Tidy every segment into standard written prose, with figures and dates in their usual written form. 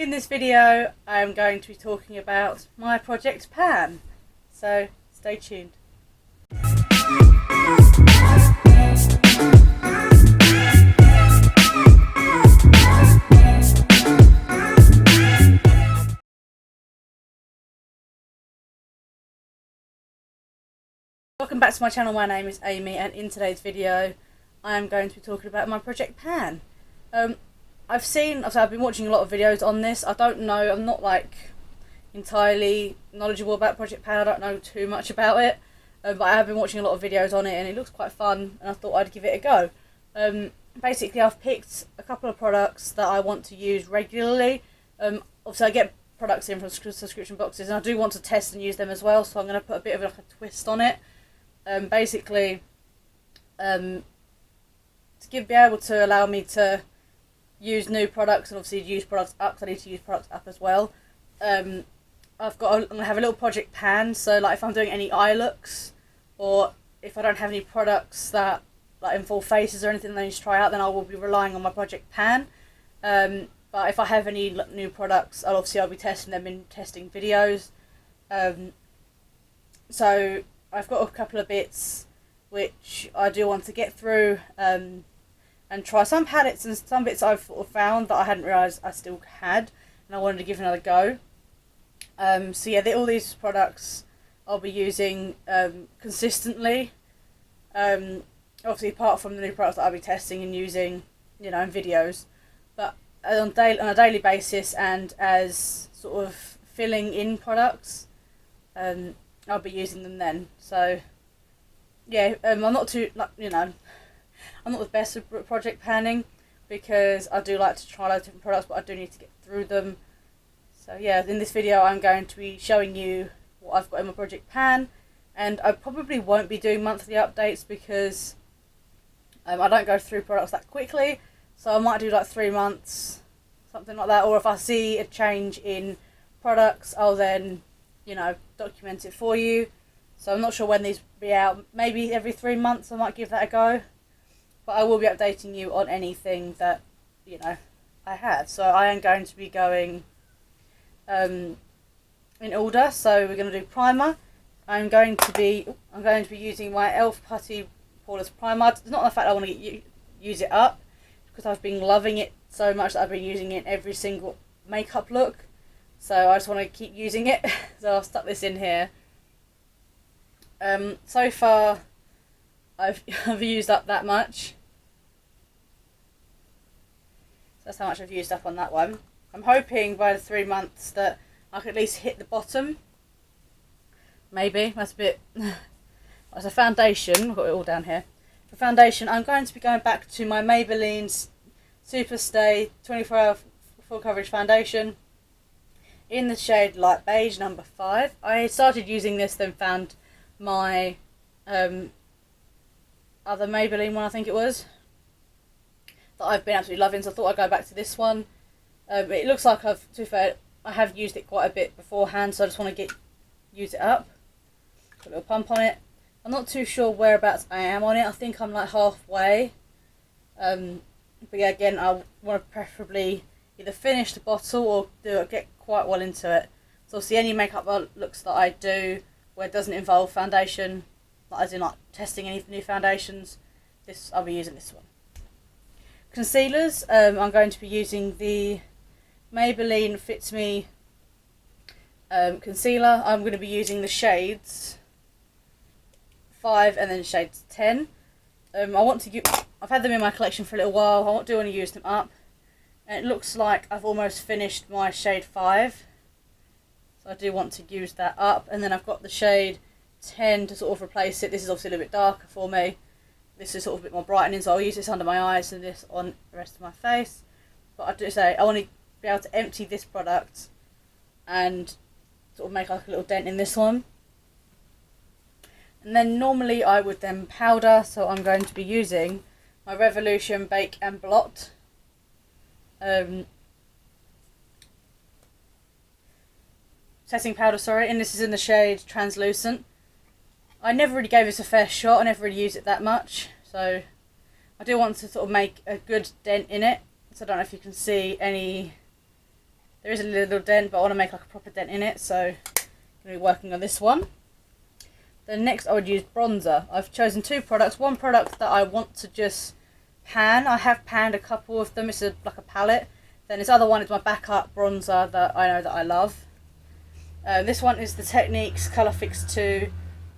in this video I am going to be talking about my project Pan, so stay tuned. Welcome back to my channel. My name is Amy, and in today's video I am going to be talking about my project Pan. I've been watching a lot of videos on this. I don't know, I'm not like entirely knowledgeable about Project Pan. I don't know too much about it, but I have been watching a lot of videos on it and it looks quite fun, and I thought I'd give it a go. Basically I've picked a couple of products that I want to use regularly. Obviously I get products in from subscription boxes and I do want to test and use them as well, so I'm going to put a bit of like a twist on it. To be able to allow me to use new products and obviously use products up, because I need to use products up as well. I'm going to have a little project Pan, so like if I'm doing any eye looks, or if I don't have any products that like involve faces or anything that I need to try out, then I will be relying on my project Pan. But if I have any new products, I'll be testing them in testing videos. So I've got a couple of bits which I do want to get through and try. Some palettes and some bits I've found that I hadn't realised I still had, and I wanted to give another go. So yeah, all these products I'll be using consistently. Obviously apart from the new products that I'll be testing and using, in videos, but on a daily basis and as sort of filling in products, I'll be using them then. So yeah, I'm not too I'm not the best at project panning, because I do like to try loads of different products, but I do need to get through them. So yeah, in this video I'm going to be showing you what I've got in my project Pan, and I probably won't be doing monthly updates because I don't go through products that quickly, so I might do like 3 months, something like that, or if I see a change in products I'll then document it for you. So I'm not sure when these will be out. Maybe every 3 months I might give that a go, but I will be updating you on anything that I have. So I am going to be going in order. So we're going to do primer. I'm going to be using my Elf Putty Poreless Primer. It's not the fact I want to use it up, because I've been loving it so much that I've been using it in every single makeup look. So I just want to keep using it. So I'll stuck this in here. So far I've used up that much. So that's how much I've used up on that one. I'm hoping by the 3 months that I can at least hit the bottom. Maybe. That's a bit... As a foundation, I've got it all down here. For foundation, I'm going to be going back to my Maybelline Superstay 24-hour full coverage foundation in the shade Light Beige, number 5. I started using this, then found my other Maybelline one, I think it was, that I've been absolutely loving, so I thought I'd go back to this one. It looks like to be fair, I have used it quite a bit beforehand, so I just want to use it up. Put a little pump on it. I'm not too sure whereabouts I am on it. I think I'm like halfway. But yeah, again, I want to preferably either finish the bottle or get quite well into it. So obviously any makeup looks that I do where it doesn't involve foundation, as in like testing any new foundations, I'll be using this one. Concealers, I'm going to be using the Maybelline Fits Me concealer. I'm going to be using the shades 5 and then shades 10. I've had them in my collection for a little while. I do want to use them up, and it looks like I've almost finished my shade 5, so I do want to use that up. And then I've got the shade 10 to sort of replace it. This is obviously a little bit darker for me. This is sort of a bit more brightening, so I'll use this under my eyes and this on the rest of my face. But I do say I want to be able to empty this product and sort of make like a little dent in this one. And then normally I would then powder, so I'm going to be using my Revolution Bake and Blot. Setting powder, sorry, and this is in the shade Translucent. I never really gave this a fair shot, I never really used it that much, so I do want to sort of make a good dent in it. So I don't know if you can see There is a little dent, but I want to make like a proper dent in it, so I'm going to be working on this one. Then next I would use bronzer. I've chosen 2 products. One product that I want to just pan. I have panned a couple of them. It's like a palette. Then this other one is my backup bronzer that I know that I love. This one is the Techniques Colour Fix 2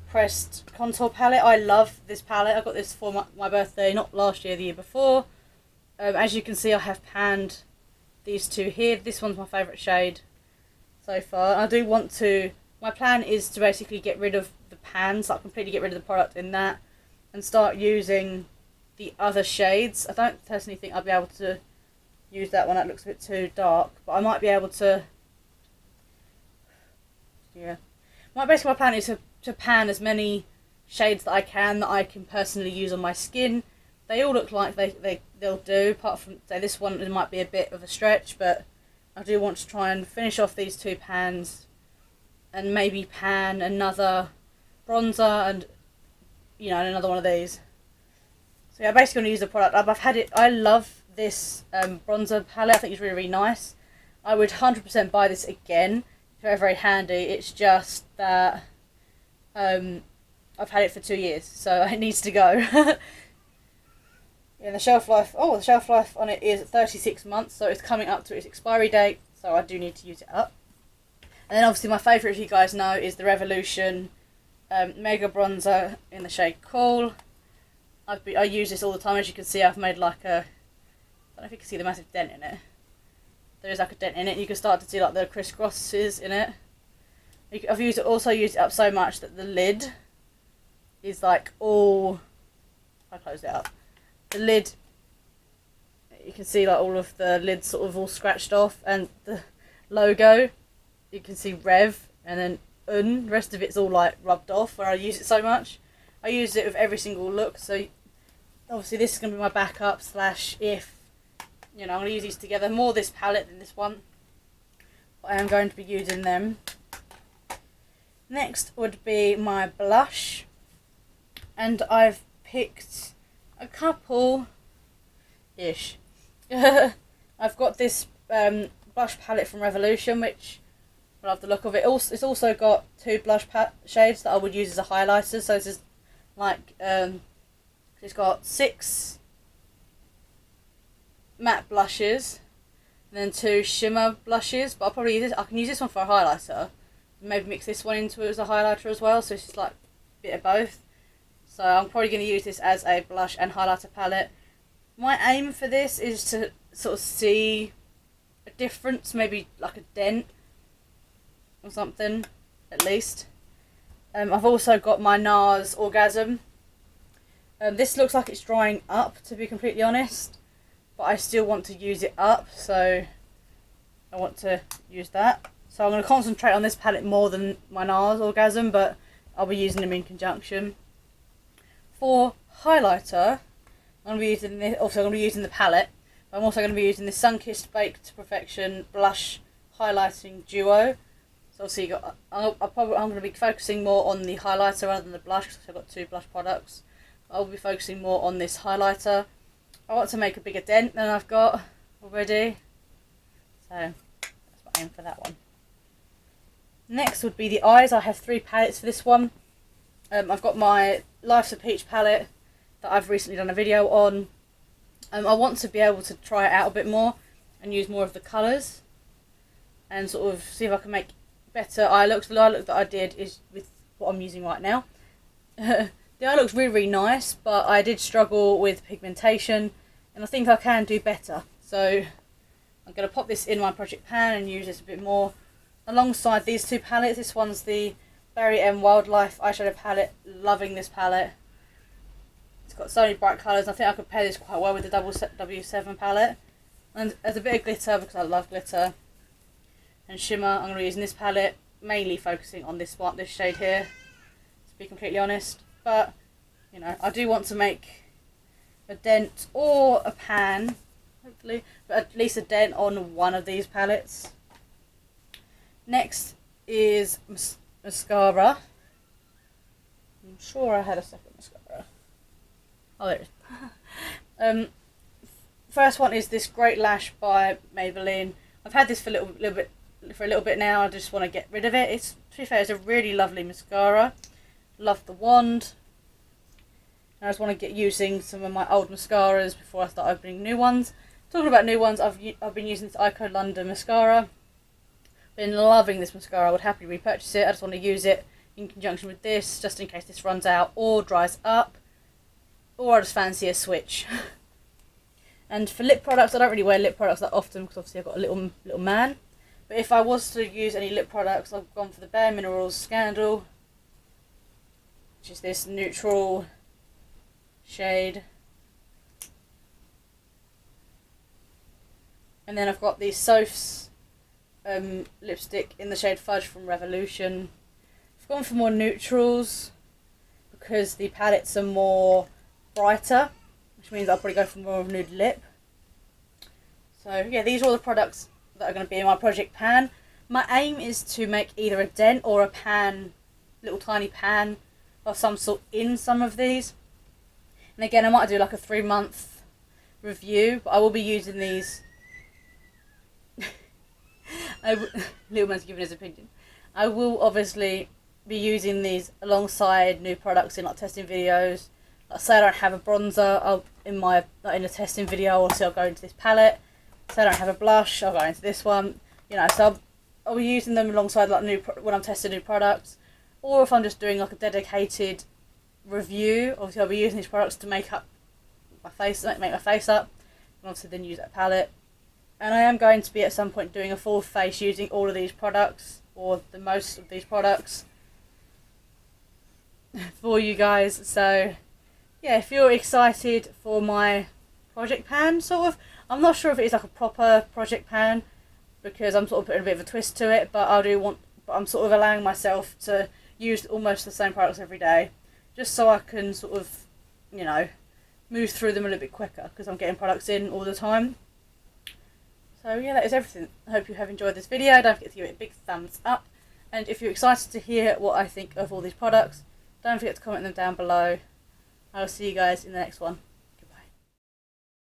Pressed Contour Palette. I love this palette. I got this for my birthday, not last year, the year before. As you can see, I have panned these 2 here. This one's my favourite shade so far. I do want to... My plan is to basically get rid of the pans, like completely get rid of the product in that, and start using the other shades. I don't personally think I'll be able to use that one. That looks a bit too dark, but I might be able to... Yeah. Basically my plan is to pan as many shades that I can personally use on my skin. They all look like they'll do, apart from, say, this one, it might be a bit of a stretch, but I do want to try and finish off these 2 pans and maybe pan another bronzer and, you know, another one of these. So yeah, I'm basically going to use the product up. I've had it, I love this bronzer palette. I think it's really, really nice. I would 100% buy this again. Very, very handy. It's just that I've had it for 2 years, so it needs to go. Yeah, the shelf life on it is 36 months, so it's coming up to its expiry date, so I do need to use it up. And then obviously my favourite, if you guys know, is the Revolution Mega Bronzer in the shade Cool. I use this all the time. As you can see, I've made like a... I don't know if you can see the massive dent in it. There is like a dent in it. You can start to see like the crisscrosses in it. I've also used it up so much that the lid is like all... I closed it up. The lid, you can see like all of the lids sort of all scratched off, and the logo, you can see Rev and then Un. The rest of it's all like rubbed off where I use it so much. I use it with every single look, so obviously this is going to be my backup / if, you know, I'm going to use these together. More this palette than this one, but I am going to be using them. Next would be my blush, and I've picked a couple ish. I've got this blush palette from Revolution, which I love the look of it. It's also got 2 blush shades that I would use as a highlighter. So this is like it's got 6 matte blushes and then 2 shimmer blushes. But I'll probably use this. I can use this one for a highlighter. Maybe mix this one into it as a highlighter as well. So it's just like a bit of both. So I'm probably going to use this as a blush and highlighter palette. My aim for this is to sort of see a difference, maybe like a dent or something, at least. I've also got my NARS Orgasm. This looks like it's drying up, to be completely honest, but I still want to use it up, so I want to use that. So I'm going to concentrate on this palette more than my NARS Orgasm, but I'll be using them in conjunction. For highlighter, I'm going to be using this. Also, I'm going to be using the palette. But I'm also going to be using the Sunkissed Baked to Perfection Blush Highlighting Duo. So obviously, I'm going to be focusing more on the highlighter rather than the blush, because I've got 2 blush products. I'll be focusing more on this highlighter. I want to make a bigger dent than I've got already, so that's my aim for that one. Next would be the eyes. I have 3 palettes for this one. I've got my Life's a Peach palette that I've recently done a video on. I want to be able to try it out a bit more and use more of the colours and sort of see if I can make better eye looks. The eye look that I did is with what I'm using right now. The eye looks really, really nice, but I did struggle with pigmentation, and I think I can do better. So I'm going to pop this in my project pan and use this a bit more alongside these 2 palettes. This one's the Barry M Wildlife eyeshadow palette. Loving this palette. It's got so many bright colours. I think I could pair this quite well with the W7 palette. And there's a bit of glitter because I love glitter. And shimmer, I'm going to be using this palette, mainly focusing on this shade here, to be completely honest. But, you know, I do want to make a dent or a pan, hopefully, but at least a dent on one of these palettes. Next is mascara. I'm sure I had a second mascara. Oh, there it is. First one is this Great Lash by Maybelline. I've had this for a little bit now. I just want to get rid of it. To be fair, it's a really lovely mascara. Love the wand. And I just want to get using some of my old mascaras before I start opening new ones. Talking about new ones, I've been using this Ico London mascara. Been loving this mascara. I would happily repurchase it. I just want to use it in conjunction with this, just in case this runs out or dries up, or I just fancy a switch. And for lip products, I don't really wear lip products that often because obviously I've got a little man. But if I was to use any lip products, I've gone for the Bare Minerals Scandal, which is this neutral shade. And then I've got the Soph's lipstick in the shade Fudge from Revolution. I've gone for more neutrals because the palettes are more brighter, which means I'll probably go for more of a nude lip. So yeah, these are all the products that are going to be in my project pan. My aim is to make either a dent or a pan, little tiny pan of some sort in some of these. And again, I might do like a 3-month review, but I will be using these. Little man's giving his opinion. I will obviously be using these alongside new products in like testing videos. Like say I don't have a bronzer, in a testing video, I'll go into this palette. Say I don't have a blush, I'll go into this one. You know, so I'll be using them alongside like when I'm testing new products, or if I'm just doing like a dedicated review. Obviously, I'll be using these products to make up my face, make my face up, and obviously then use that palette. And I am going to be at some point doing a full face using all of these products, or the most of these products, for you guys. So yeah, if you're excited for my project pan, sort of, I'm not sure if it is like a proper project pan because I'm sort of putting a bit of a twist to it, but I'm sort of allowing myself to use almost the same products every day, just so I can sort of, you know, move through them a little bit quicker because I'm getting products in all the time. So yeah, that is everything. I hope you have enjoyed this video. Don't forget to give it a big thumbs up. And if you're excited to hear what I think of all these products, don't forget to comment them down below. I will see you guys in the next one.